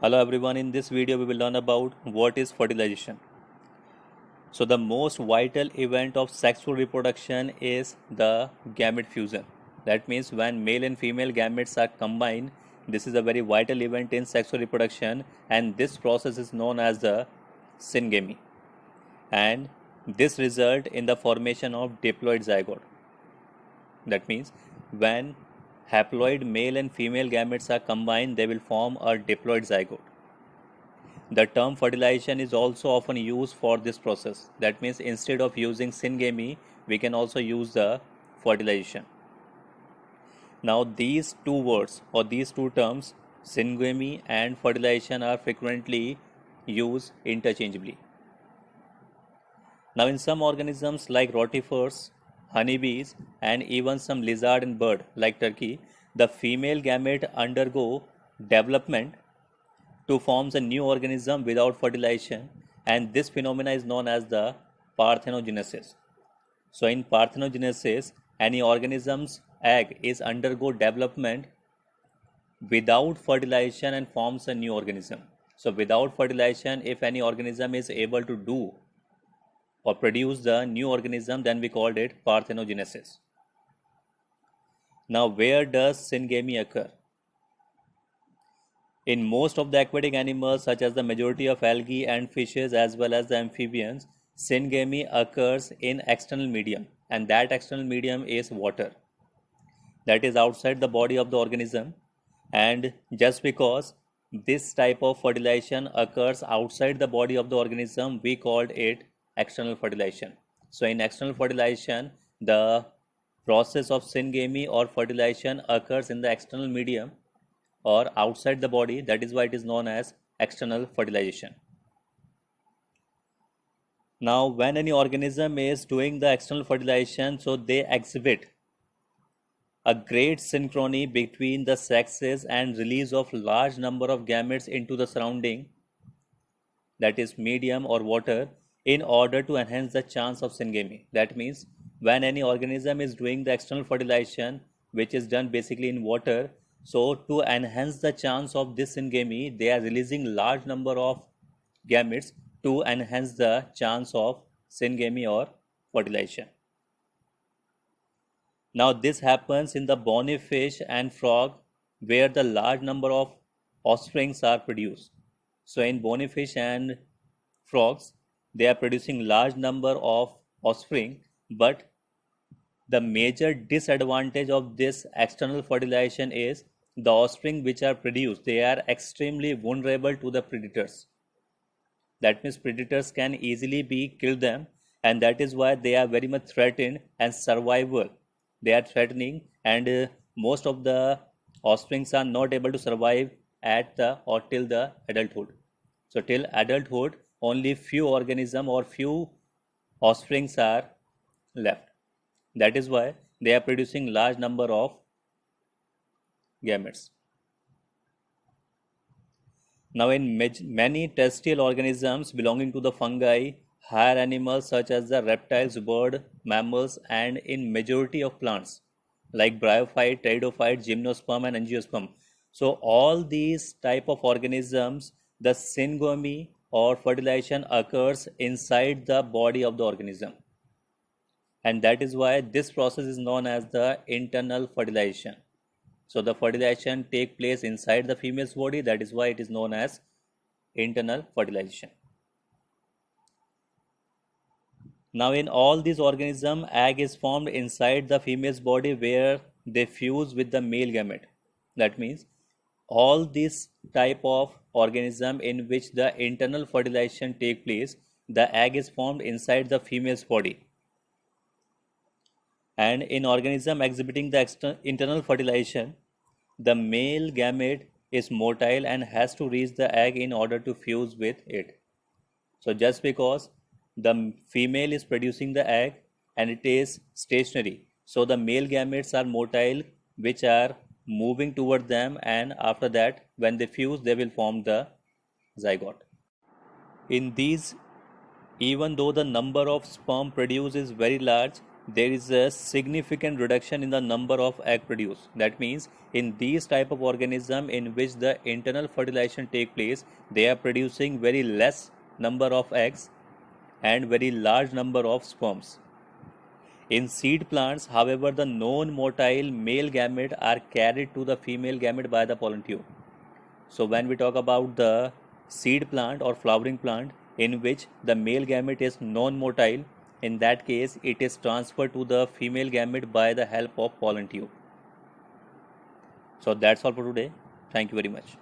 Hello everyone, in this video we will learn about what is fertilization. So the most vital event of sexual reproduction is the gamete fusion. That means when male and female gametes are combined, this is a very vital event in sexual reproduction and this process is known as the syngamy. And this result in the formation of diploid zygote. That means when haploid male and female gametes are combined, they will form a diploid zygote. The term fertilization is also often used for this process. That means instead of using syngamy, we can also use the fertilization. Now these two words or these two terms, syngamy and fertilization, are frequently used interchangeably. Now in some organisms like rotifers, honeybees, and even some lizard and bird like turkey, the female gamete undergo development to form a new organism without fertilization, and this phenomena is known as the parthenogenesis. So in parthenogenesis, any organism's egg is undergo development without fertilization and forms a new organism. So without fertilization, if any organism is able to do or produce the new organism, then we called it parthenogenesis. Now where does syngamy occur? In most of the aquatic animals, such as the majority of algae and fishes as well as the amphibians, syngamy occurs in external medium, and that external medium is water. That is outside the body of the organism, and just because this type of fertilization occurs outside the body of the organism, we called it external fertilization. So in external fertilization, the process of syngamy or fertilization occurs in the external medium or outside the body. That is why it is known as external fertilization. Now when any organism is doing the external fertilization, so they exhibit a great synchrony between the sexes and release of large number of gametes into the surrounding, that is medium or water, in order to enhance the chance of syngamy. That means when any organism is doing the external fertilization, which is done basically in water, so to enhance the chance of this syngamy, they are releasing large number of gametes to enhance the chance of syngamy or fertilization. Now this happens in the bony fish and frog where the large number of offsprings are produced. So in bony fish and frogs, they are producing large number of offspring, but the major disadvantage of this external fertilization is the offspring which are produced, they are extremely vulnerable to the predators. That means predators can easily be killed them, and that is why they are very much threatened and survival. They are threatening, and most of the offsprings are not able to survive at the or till the adulthood. So till adulthood, only few organism or few offsprings are left. That is why they are producing large number of gametes. Now, in many terrestrial organisms belonging to the fungi, higher animals such as the reptiles, bird, mammals, and in majority of plants like bryophyte, pteridophyte, gymnosperm, and angiosperm. So, all these type of organisms, the syngamy or fertilization occurs inside the body of the organism, and that is why this process is known as the internal fertilization. So the fertilization take place inside the female's body, that is why it is known as internal fertilization. Now in all these organisms, egg is formed inside the female's body where they fuse with the male gamete. That means all this type of organism in which the internal fertilization take place, the egg is formed inside the female's body. And in organism exhibiting the internal fertilization, the male gamete is motile and has to reach the egg in order to fuse with it. So just because the female is producing the egg and it is stationary, so the male gametes are motile, which are moving toward them, and after that when they fuse they will form the zygote. In these, even though the number of sperm produced is very large, there is a significant reduction in the number of egg produced. That means in these type of organism in which the internal fertilization take place, they are producing very less number of eggs and very large number of sperms. In seed plants, however, the non-motile male gamete are carried to the female gamete by the pollen tube. So when we talk about the seed plant or flowering plant in which the male gamete is non-motile, in that case it is transferred to the female gamete by the help of pollen tube. So that's all for today. Thank you very much.